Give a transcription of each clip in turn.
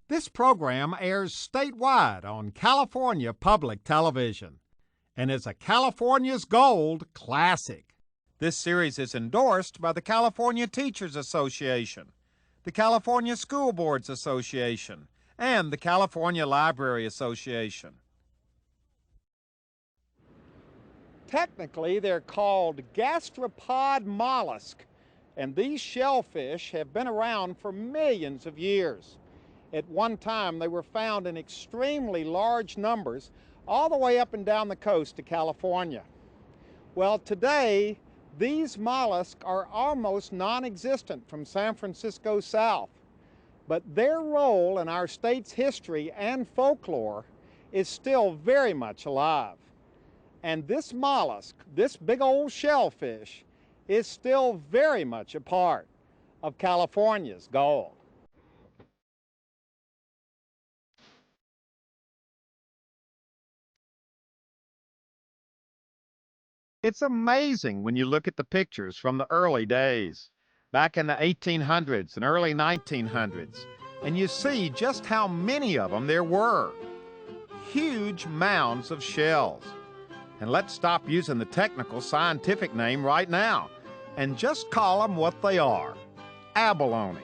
This program airs statewide on California Public Television and is a California's Gold classic. This series is endorsed by the California Teachers Association, the California School Boards Association, and the California Library Association. Technically, they're called gastropod mollusk, and these shellfish have been around for millions of years. At one time, they were found in extremely large numbers all the way up and down the coast of California. Well, today, these mollusks are almost non-existent from San Francisco south, but their role in our state's history and folklore is still very much alive. And this mollusk, this big old shellfish, is still very much a part of California's gold. It's amazing when you look at the pictures from the early days, back in the 1800s and early 1900s, and you see just how many of them there were. Huge mounds of shells. And let's stop using the technical scientific name right now and just call them what they are, abalone.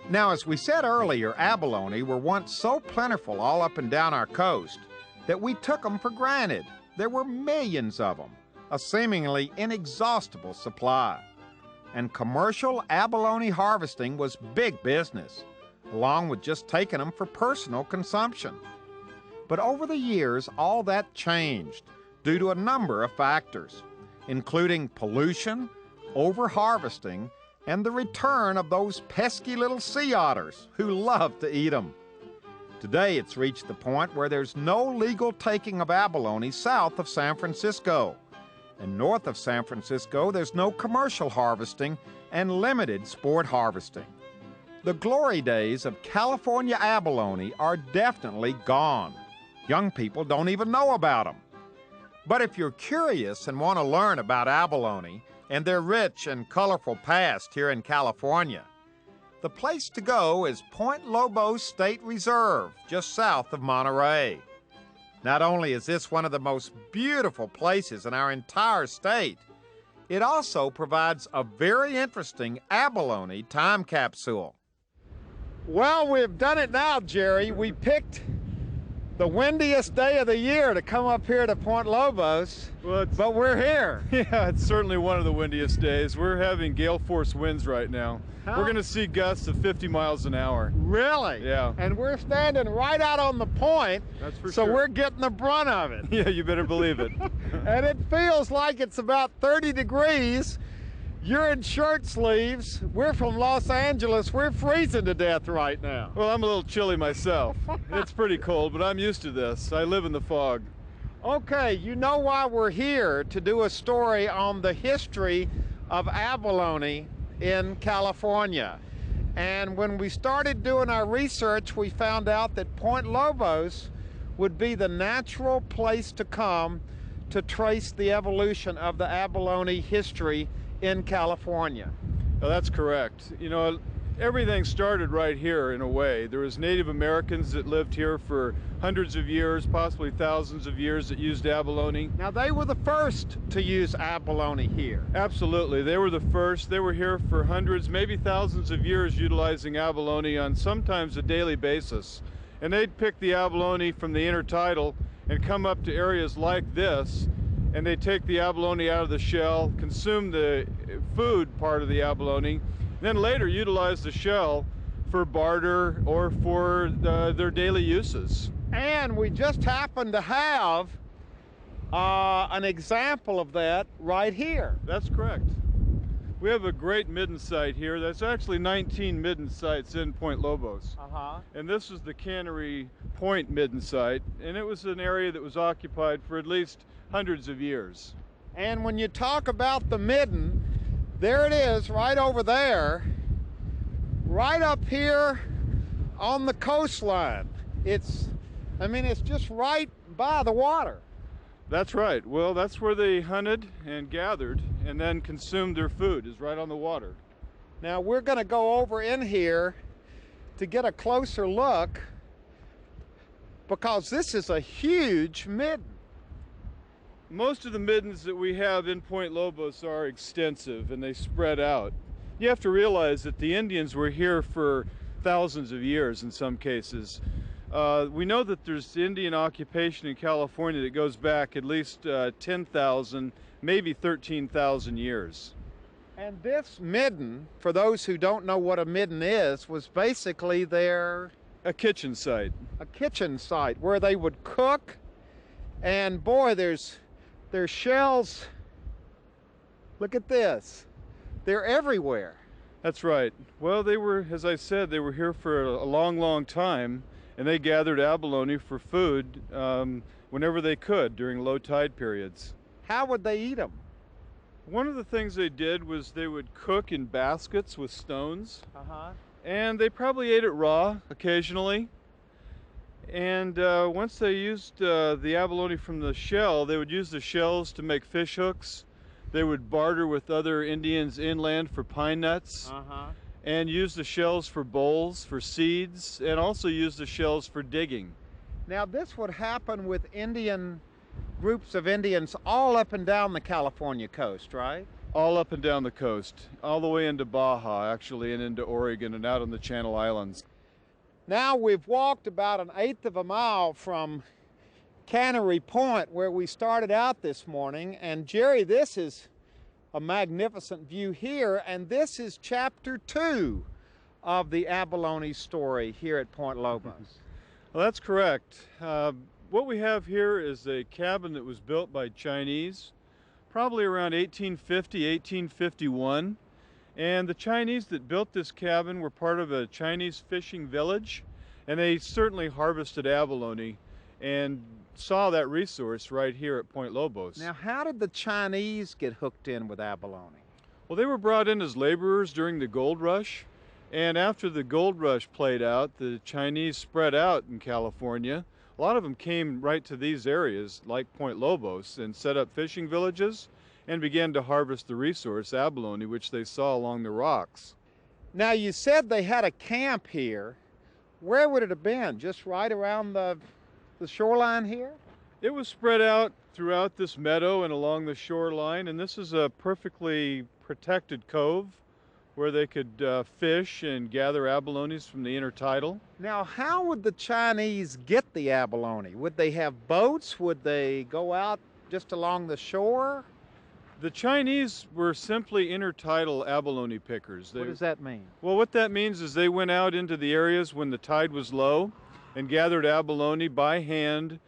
Now, as we said earlier, abalone were once so plentiful all up and down our coast that we took them for granted. There were millions of them, a seemingly inexhaustible supply. And commercial abalone harvesting was big business, along with just taking them for personal consumption. But over the years, all that changed due to a number of factors, including pollution, over-harvesting, and the return of those pesky little sea otters who love to eat them. Today, it's reached the point where there's no legal taking of abalone south of San Francisco. And north of San Francisco, there's no commercial harvesting and limited sport harvesting. The glory days of California abalone are definitely gone. Young people don't even know about them. But if you're curious and want to learn about abalone and their rich and colorful past here in California, the place to go is Point Lobos State Reserve, just south of Monterey. Not only is this one of the most beautiful places in our entire state, it also provides a very interesting abalone time capsule. Well, we've done it now, Jerry. We picked the windiest day of the year to come up here to Point Lobos, but we're here. Yeah, it's certainly one of the windiest days. We're having gale force winds right now. Huh? We're going to see gusts of 50 miles an hour. Really? Yeah. And we're standing right out on the point, That's for so sure. we're getting the brunt of it. Yeah, you better believe it. And it feels like it's about 30 degrees. You're in shirt sleeves. We're from Los Angeles. We're freezing to death right now. Well, I'm a little chilly myself. It's pretty cold, but I'm used to this. I live in the fog. Okay, you know why we're here, to do a story on the history of abalone in California. And when we started doing our research, we found out that Point Lobos would be the natural place to come to trace the evolution of the abalone history in California. Well, that's correct. You know, everything started right here in a way. There was Native Americans that lived here for hundreds of years, possibly thousands of years, that used abalone. Now, they were the first to use abalone here. Absolutely. They were the first. They were here for hundreds, maybe thousands of years, utilizing abalone on sometimes a daily basis. And they'd pick the abalone from the intertidal and come up to areas like this, and they take the abalone out of the shell, consume the food part of the abalone, then later utilize the shell for barter or for their daily uses. And we just happen to have an example of that right here. That's correct. We have a great midden site here. That's actually 19 midden sites in Point Lobos. And this is the Cannery Point midden site, and it was an area that was occupied for at least hundreds of years. And when you talk about the midden, there it is right over there, right up here on the coastline. It's just right by the water. That's right. Well, that's where they hunted and gathered and then consumed their food, is right on the water. Now we're going to go over in here to get a closer look because this is a huge midden. Most of the middens that we have in Point Lobos are extensive and they spread out. You have to realize that the Indians were here for thousands of years in some cases. We know that there's Indian occupation in California that goes back at least 10,000, maybe 13,000 years. And this midden, for those who don't know what a midden is, was basically a kitchen site. A kitchen site where they would cook. And boy, there's shells. Look at this. They're everywhere. That's right. Well, they were, as I said, they were here for a long, long time, and they gathered abalone for food whenever they could during low tide periods. How would they eat them? One of the things they did was they would cook in baskets with stones, and they probably ate it raw occasionally. And once they used the abalone from the shell, they would use the shells to make fish hooks. They would barter with other Indians inland for pine nuts, and use the shells for bowls, for seeds, and also use the shells for digging. Now this would happen with groups of Indians all up and down the California coast, right? All up and down the coast, all the way into Baja, actually, and into Oregon and out on the Channel Islands. Now we've walked about 1/8 of a mile from Cannery Point, where we started out this morning. And Jerry, this is a magnificent view here, and this is chapter 2 of the abalone story here at Point Lobos. Well, that's correct. What we have here is a cabin that was built by Chinese, probably around 1850, 1851. And the Chinese that built this cabin were part of a Chinese fishing village, and they certainly harvested abalone and saw that resource right here at Point Lobos. Now, how did the Chinese get hooked in with abalone? Well, they were brought in as laborers during the gold rush, and after the gold rush played out, the Chinese spread out in California. A lot of them came right to these areas, like Point Lobos, and set up fishing villages and began to harvest the resource, abalone, which they saw along the rocks. Now, you said they had a camp here. Where would it have been? Just right around the shoreline here? It was spread out throughout this meadow and along the shoreline, and this is a perfectly protected cove where they could fish and gather abalones from the intertidal. Now, how would the Chinese get the abalone? Would they have boats? Would they go out just along the shore? The Chinese were simply intertidal abalone pickers. What does that mean? Well, what that means is they went out into the areas when the tide was low and gathered abalone by hand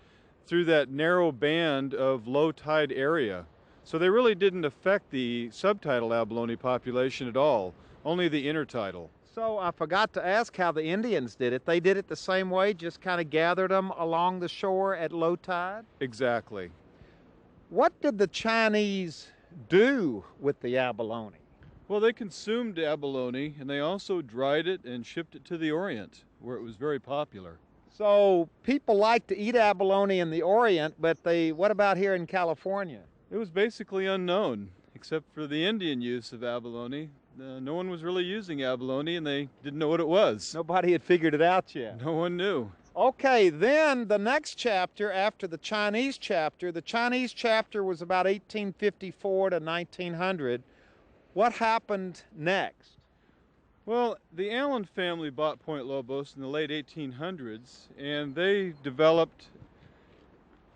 through that narrow band of low tide area. So they really didn't affect the subtidal abalone population at all, only the intertidal. So I forgot to ask how the Indians did it. They did it the same way, just kind of gathered them along the shore at low tide? Exactly. What did the Chinese do with the abalone? Well, they consumed abalone, and they also dried it and shipped it to the Orient, where it was very popular. So people like to eat abalone in the Orient, but what about here in California? It was basically unknown, except for the Indian use of abalone. No one was really using abalone, and they didn't know what it was. Nobody had figured it out yet. No one knew. Okay, then the next chapter after the Chinese chapter was about 1854 to 1900. What happened next? Well, the Allen family bought Point Lobos in the late 1800s, and they developed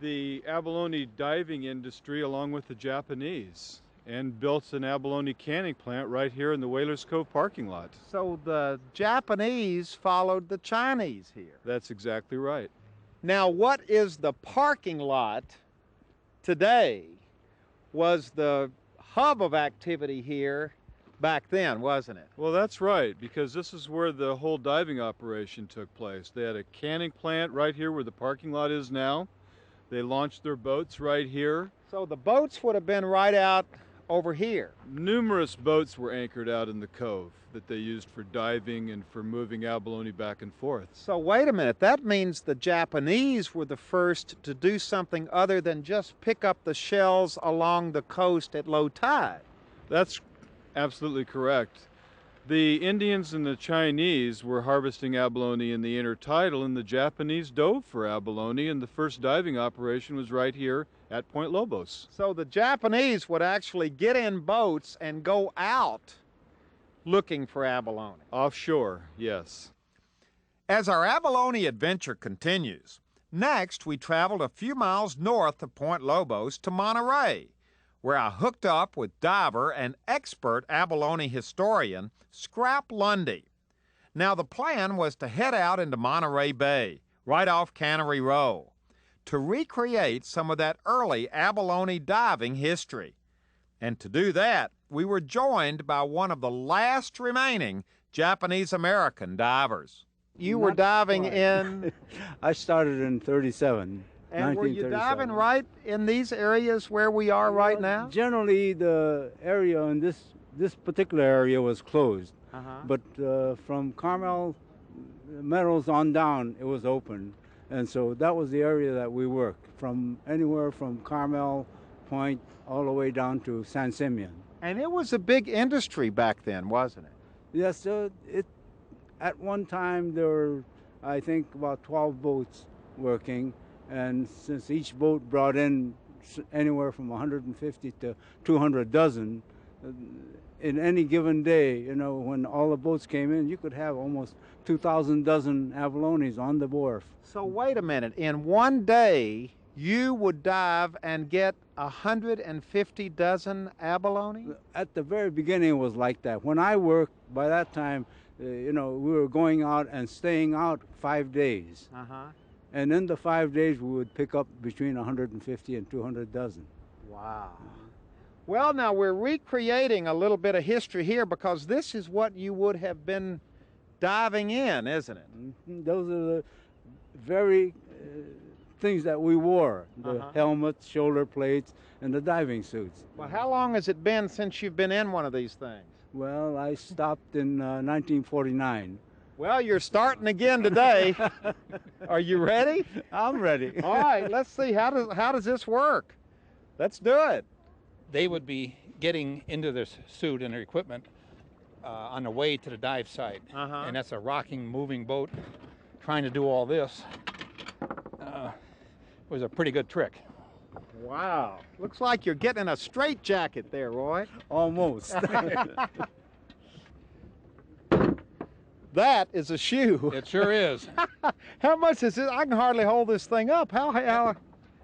the abalone diving industry along with the Japanese and built an abalone canning plant right here in the Whalers Cove parking lot. So the Japanese followed the Chinese here. That's exactly right. Now, what is the parking lot today was the hub of activity here back then, wasn't it? Well, that's right, because this is where the whole diving operation took place. They had a canning plant right here where the parking lot is now. They launched their boats right here. So the boats would have been right out over here. Numerous boats were anchored out in the cove that they used for diving and for moving abalone back and forth. So wait a minute, that means the Japanese were the first to do something other than just pick up the shells along the coast at low tide. That's absolutely correct. The Indians and the Chinese were harvesting abalone in the intertidal, and the Japanese dove for abalone, and the first diving operation was right here at Point Lobos. So the Japanese would actually get in boats and go out looking for abalone. Offshore, yes. As our abalone adventure continues, next we traveled a few miles north of Point Lobos to Monterey, where I hooked up with diver and expert abalone historian Scrap Lundy. Now the plan was to head out into Monterey Bay, right off Cannery Row, to recreate some of that early abalone diving history. And to do that, we were joined by one of the last remaining Japanese-American divers. You were Not diving quite. in, I started in 37. and were you 1937. diving right in these areas where we are right now? Generally, the area in this particular area was closed, Uh-huh. but from Carmel Meadows on down, it was open, and so that was the area that we worked from anywhere from Carmel Point all the way down to San Simeon. And it was a big industry back then, wasn't it? Yes, so at one time there were, I think, about 12 boats working, and since each boat brought in anywhere from 150 to 200 dozen, in any given day, you know, when all the boats came in, you could have almost 2,000 dozen abalones on the wharf. So wait a minute. In one day, you would dive and get 150 dozen abalone? At the very beginning, it was like that. When I worked, by that time, you know, we were going out and staying out 5 days. Uh-huh. And in the 5 days, we would pick up between 150 and 200 dozen. Wow. Well, now we're recreating a little bit of history here because this is what you would have been diving in, isn't it? Those are the very things that we wore, the Uh-huh. helmets, shoulder plates, and the diving suits. Well, how long has it been since you've been in one of these things? Well, I stopped in 1949. Well, you're starting again today. Are you ready? I'm ready. All right, let's see. How does this work? Let's do it. They would be getting into their suit and their equipment on the way to the dive site. Uh-huh. And that's a rocking, moving boat. Trying to do all this was a pretty good trick. Wow. Looks like you're getting in a straitjacket there, Roy. Almost. That is a shoe. It sure is. How much is it? I can hardly hold this thing up. How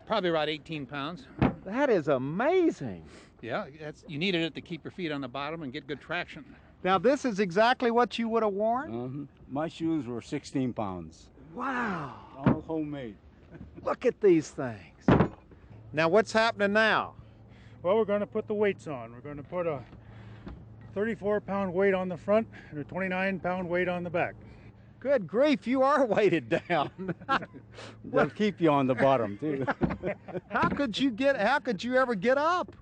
Probably about 18 pounds. that is amazing. Yeah, you needed it to keep your feet on the bottom and get good traction. Now, this is exactly what you would have worn? My shoes were 16 pounds, Wow. all homemade. Look at these things. Now, what's happening now? Well, we're going to put the weights on. We're going to put a 34-pound weight on the front and a 29-pound weight on the back. Good grief, you are weighted down. They'll keep you on the bottom, too. How could you ever get up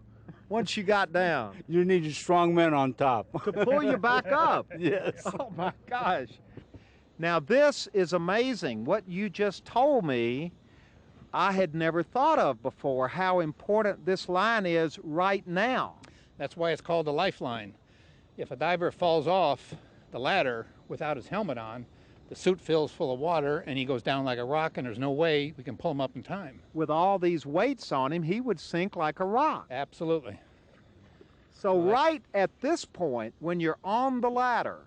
once you got down? You need strong men on top. To pull you back up. Yes. Oh my gosh. Now this is amazing. What you just told me, I had never thought of before, how important this line is right now. That's why it's called the lifeline. If a diver falls off the ladder without his helmet on, the suit fills full of water and he goes down like a rock, and there's no way we can pull him up in time. With all these weights on him, he would sink like a rock. Absolutely. So right at this point, when you're on the ladder,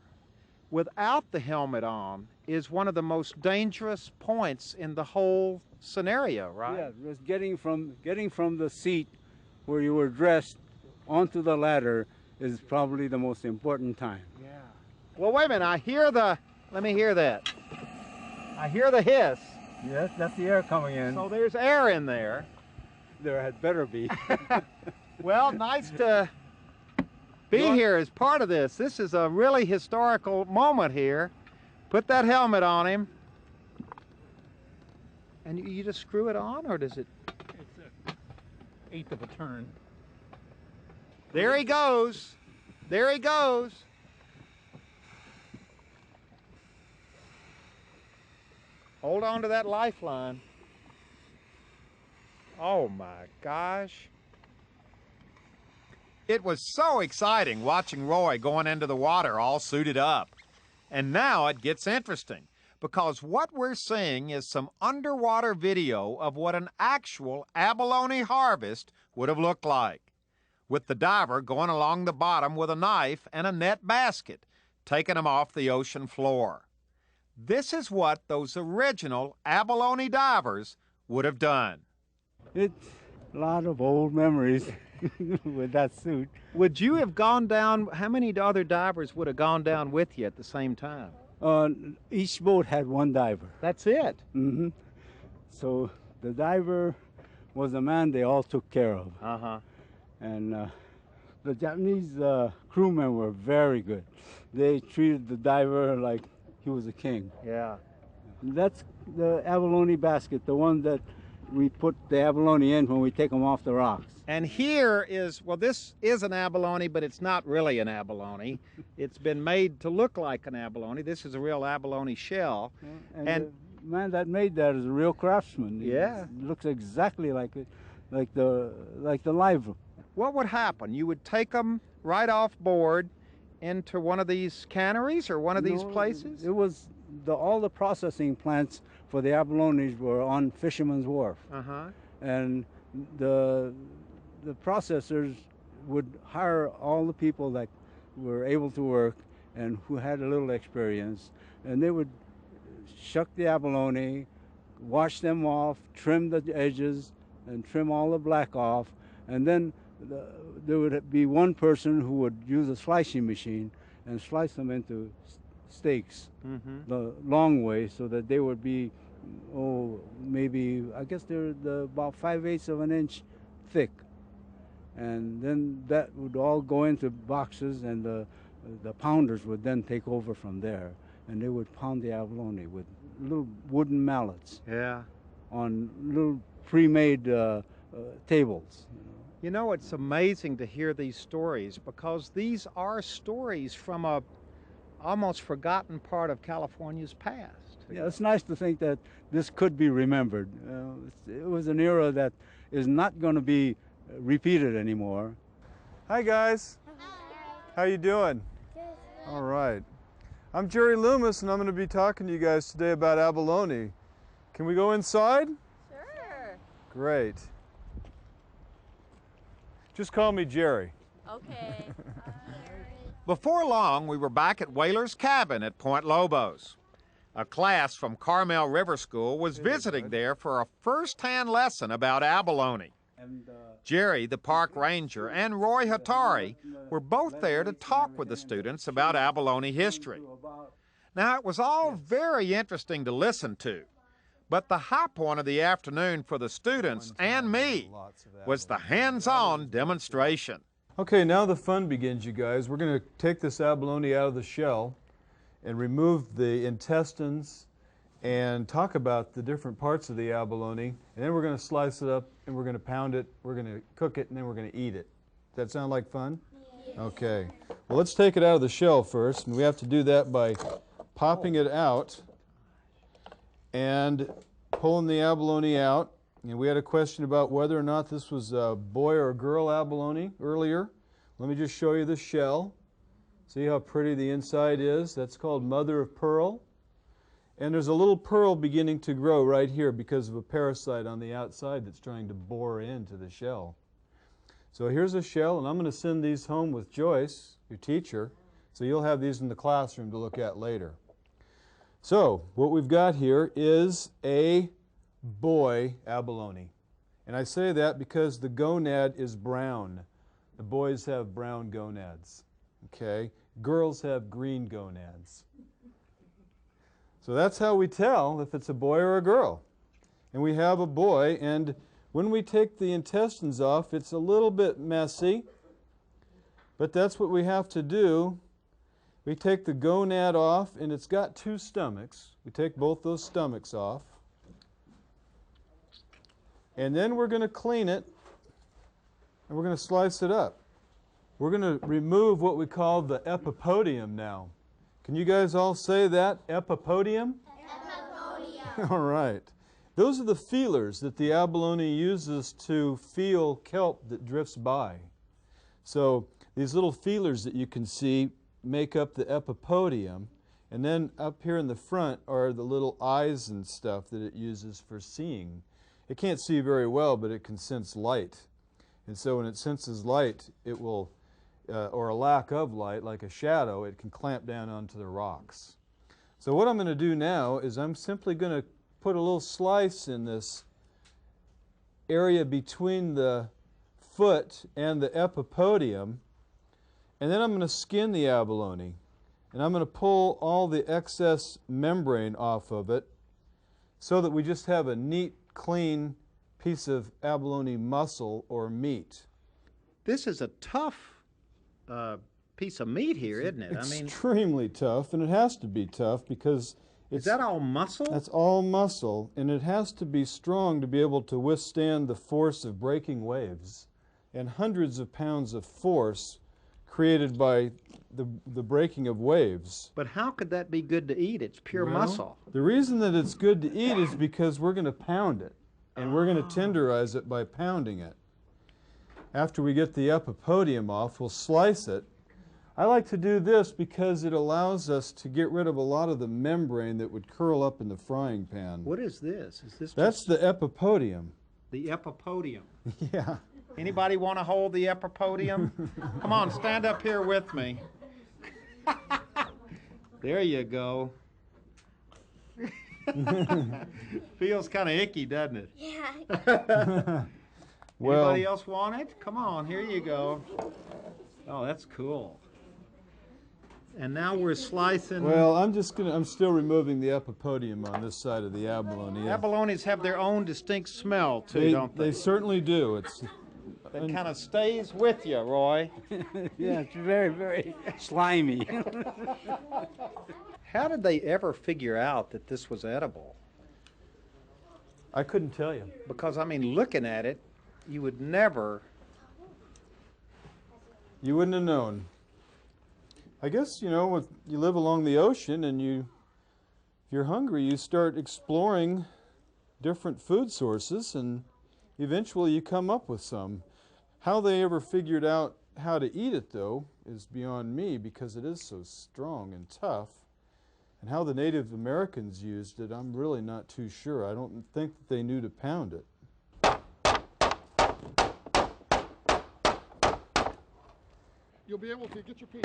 without the helmet on, is one of the most dangerous points in the whole scenario, right? Yeah, just getting from the seat where you were dressed onto the ladder is probably the most important time. Yeah. Well, wait a minute. Let me hear that. I hear the hiss. Yes, that's the air coming in. So there's air in there. There had better be. Well, nice to be here as part of this. This is a really historical moment here. Put that helmet on him. And you just screw it on, or does it? It's an eighth of a turn. There he goes. There he goes. Hold on to that lifeline. Oh my gosh. It was so exciting watching Roy going into the water all suited up. And now it gets interesting, because what we're seeing is some underwater video of what an actual abalone harvest would have looked like, with the diver going along the bottom with a knife and a net basket, taking them off the ocean floor. This is what those original abalone divers would have done. It's a lot of old memories with that suit. Would you have gone down, how many other divers would have gone down with you at the same time? Each boat had one diver. That's it. So the diver was a man they all took care of. And the Japanese crewmen were very good. They treated the diver like he was a king. Yeah. That's the abalone basket, the one that we put the abalone in when we take them off the rocks. And here is, well, this is an abalone, but it's not really an abalone. It's been made to look like an abalone. This is a real abalone shell. And the man that made that is a real craftsman. Yeah. It looks exactly like it, like the live one. What would happen? You would take them right off board into one of these canneries or one of these places? It was all the processing plants for the abalones were on Fisherman's Wharf. And the processors would hire all the people that were able to work and who had a little experience, and they would shuck the abalone, wash them off, trim the edges, and trim all the black off, and then there would be one person who would use a slicing machine and slice them into steaks the long way, so that they would be, maybe, I guess they're about 5/8 of an inch thick. And then that would all go into boxes, and the pounders would then take over from there, and they would pound the abalone with little wooden mallets. Yeah. On little pre-made tables. You know, it's amazing to hear these stories, because these are stories from a almost forgotten part of California's past. Yeah, it's nice to think that this could be remembered. It was an era that is not going to be repeated anymore. Hi guys. How you doing? Good. All right. I'm Jerry Loomis, and I'm going to be talking to you guys today about abalone. Can we go inside? Sure. Great. Just call me Jerry. Okay. Before long, we were back at Whaler's Cabin at Point Lobos. A class from Carmel River School was visiting there for a first-hand lesson about abalone. Jerry, the park ranger, and Roy Hatari were both there to talk with the students about abalone history. Now, it was all very interesting to listen to, but the high point of the afternoon for the students and me was the hands-on demonstration. Okay, now the fun begins, you guys. We're going to take this abalone out of the shell and remove the intestines and talk about the different parts of the abalone, and then we're going to slice it up and we're going to pound it, we're going to cook it, and then we're going to eat it. Does that sound like fun? Yes. Okay. Well, let's take it out of the shell first, and we have to do that by popping it out and pulling the abalone out. And we had a question about whether or not this was a boy or a girl abalone earlier. Let me just show you the shell. See how pretty the inside is? That's called mother of pearl. And there's a little pearl beginning to grow right here because of a parasite on the outside that's trying to bore into the shell. So here's a shell, and I'm going to send these home with Joyce, your teacher, so you'll have these in the classroom to look at later. So what we've got here is a boy abalone. And I say that because the gonad is brown. The boys have brown gonads. Okay? Girls have green gonads. So that's how we tell if it's a boy or a girl. And we have a boy, and when we take the intestines off, it's a little bit messy, but that's what we have to do. We take the gonad off, and it's got two stomachs. We take both those stomachs off. And then we're going to clean it, and we're going to slice it up. We're going to remove what we call the epipodium now. Can you guys all say that? Epipodium? Epipodium. All right. Those are the feelers that the abalone uses to feel kelp that drifts by. So these little feelers that you can see make up the epipodium, and then up here in the front are the little eyes and stuff that it uses for seeing. It can't see very well, but it can sense light. And so when it senses light, it will, or a lack of light, like a shadow, it can clamp down onto the rocks. So what I'm going to do now is I'm simply going to put a little slice in this area between the foot and the epipodium, and then I'm going to skin the abalone, and I'm going to pull all the excess membrane off of it so that we just have a neat, clean piece of abalone muscle or meat. This is a tough piece of meat here, isn't it? Extremely tough, and it has to be tough because is that all muscle? That's all muscle, and it has to be strong to be able to withstand the force of breaking waves and hundreds of pounds of force created by the breaking of waves. But how could that be good to eat? It's pure muscle. The reason that it's good to eat is because we're going to pound it, and we're going to tenderize it by pounding it. After we get the epipodium off, we'll slice it. I like to do this because it allows us to get rid of a lot of the membrane that would curl up in the frying pan. What is this? Is this That's the epipodium. The epipodium. Yeah. Anybody want to hold the epipodium? Come on, stand up here with me. There you go. Feels kind of icky, doesn't it? Yeah. Well, anybody else want it? Come on, here you go. Oh, that's cool. And now we're slicing. well, I'm still removing the epipodium on this side of the abalone. Abalones have their own distinct smell too, don't they? They certainly do. That kind of stays with you, Roy. Yeah, it's very, very slimy. How did they ever figure out that this was edible? I couldn't tell you. Because, I mean, looking at it, you would never. You wouldn't have known. I guess, you know, you live along the ocean and if you're hungry, you start exploring different food sources and eventually you come up with some. How they ever figured out how to eat it, though, is beyond me because it is so strong and tough. And how the Native Americans used it, I'm really not too sure. I don't think that they knew to pound it. You'll be able to get your piece.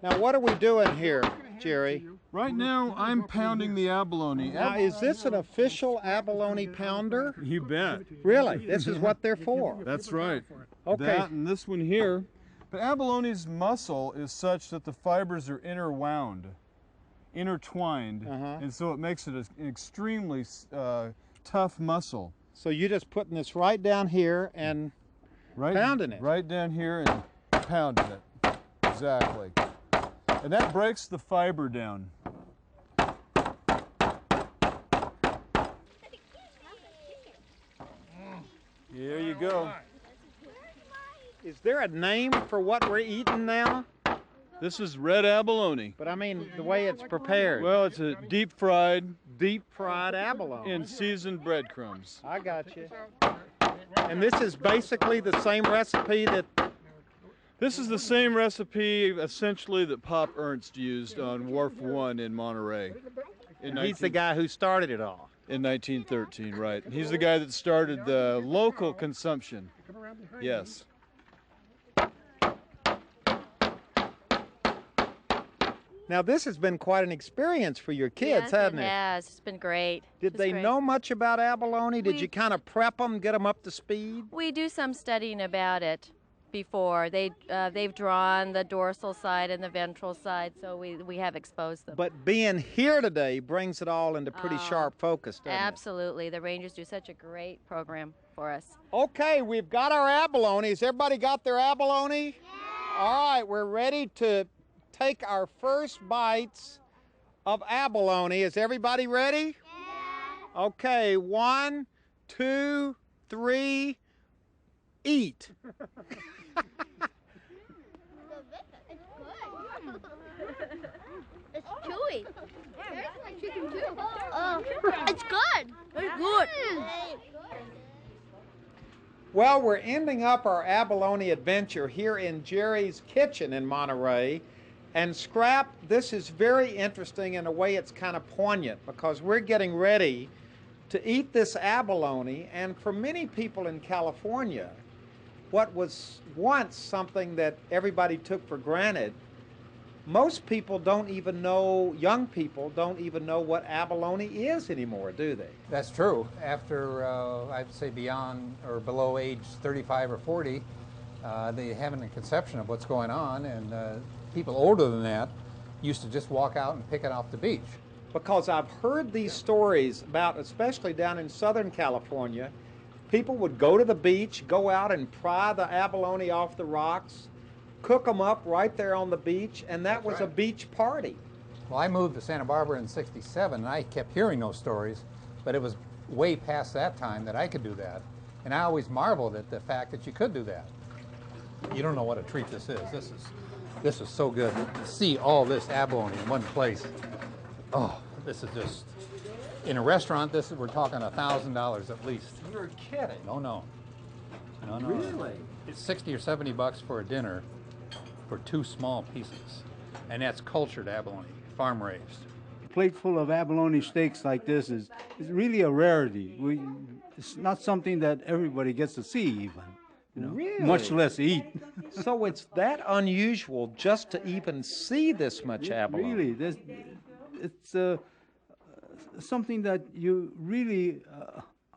Now, what are we doing here, Jerry? Right now, I'm pounding the abalone. Now, is this an official abalone pounder? You bet. Really? This is what they're for? That's right. Okay. That and this one here. But abalone's muscle is such that the fibers are intertwined, and so it makes it an extremely tough muscle. So you're just putting this right down here and pounding it? Right down here and pounding it. Exactly. And that breaks the fiber down. Here you go. Is there a name for what we're eating now? This is red abalone. But I mean, the way it's prepared. Well, it's a deep-fried abalone. in seasoned breadcrumbs. I got you. And this is basically the same recipe that... This is the same recipe, essentially, that Pop Ernst used on Wharf 1 in Monterey. He's the guy who started it all. In 1913, right. He's the guy that started the local consumption. Yes. Now, this has been quite an experience for your kids, hasn't it? Yes, it's been great. Did they know much about abalone? Did you kind of prep them, get them up to speed? We do some studying about it before. They've drawn the dorsal side and the ventral side, so we have exposed them. But being here today brings it all into pretty sharp focus, doesn't Absolutely. The Rangers do such a great program for us. it? Okay, we've got our abalone. Has everybody got their abalone? Yeah. All right, we're ready to take our first bites of abalone. Is everybody ready? Yeah. Okay, 1, 2, 3, eat. It's chewy. It's like chicken too. It's good. It's good. Well, we're ending up our abalone adventure here in Jerry's Kitchen in Monterey. And Scrap, this is very interesting in a way it's kind of poignant because we're getting ready to eat this abalone. And for many people in California, what was once something that everybody took for granted, most people don't even know, young people don't even know what abalone is anymore, do they? That's true. After, I'd say beyond or below age 35 or 40, they haven't a conception of what's going on, and people older than that used to just walk out and pick it off the beach. Because I've heard these stories about, especially down in Southern California, people would go to the beach, go out and pry the abalone off the rocks, cook them up right there on the beach, and that was a beach party. Well, I moved to Santa Barbara in '67, and I kept hearing those stories, but it was way past that time that I could do that. And I always marveled at the fact that you could do that. You don't know what a treat this is. This is so good to see all this abalone in one place. Oh, this is just, in a restaurant, we're talking $1,000 at least. You're kidding. No. Really? It's 60 or 70 bucks for a dinner for 2 small pieces. And that's cultured abalone, farm raised. A plate full of abalone steaks like this is really a rarity. It's not something that everybody gets to see even. You know, Really? much less eat. So it's that unusual just to even see this much abalone. Really, it's something that you really,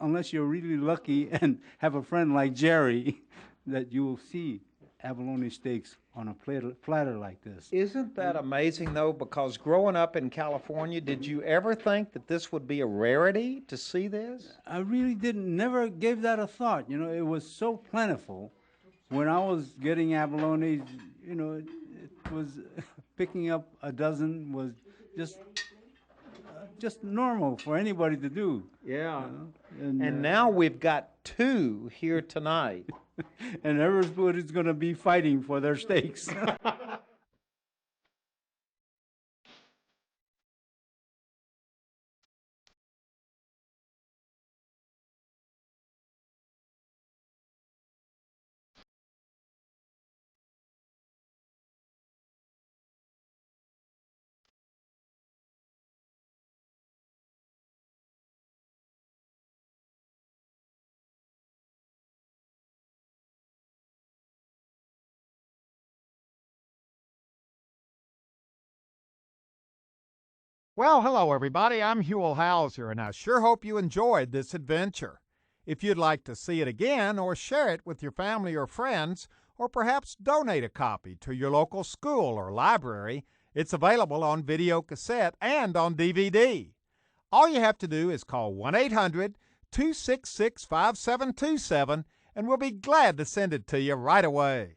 unless you're really lucky and have a friend like Jerry, that you will see abalone steaks on a platter like this. Isn't that amazing, though? Because growing up in California, did you ever think that this would be a rarity to see this? I really never gave that a thought. You know, it was so plentiful. When I was getting abalone, you know, it was picking up a dozen was just normal for anybody to do. Yeah. You know? And now we've got 2 here tonight. And everybody's going to be fighting for their steaks. Well, hello, everybody. I'm Huell Hauser, and I sure hope you enjoyed this adventure. If you'd like to see it again or share it with your family or friends, or perhaps donate a copy to your local school or library, it's available on video cassette and on DVD. All you have to do is call 1-800-266-5727, and we'll be glad to send it to you right away.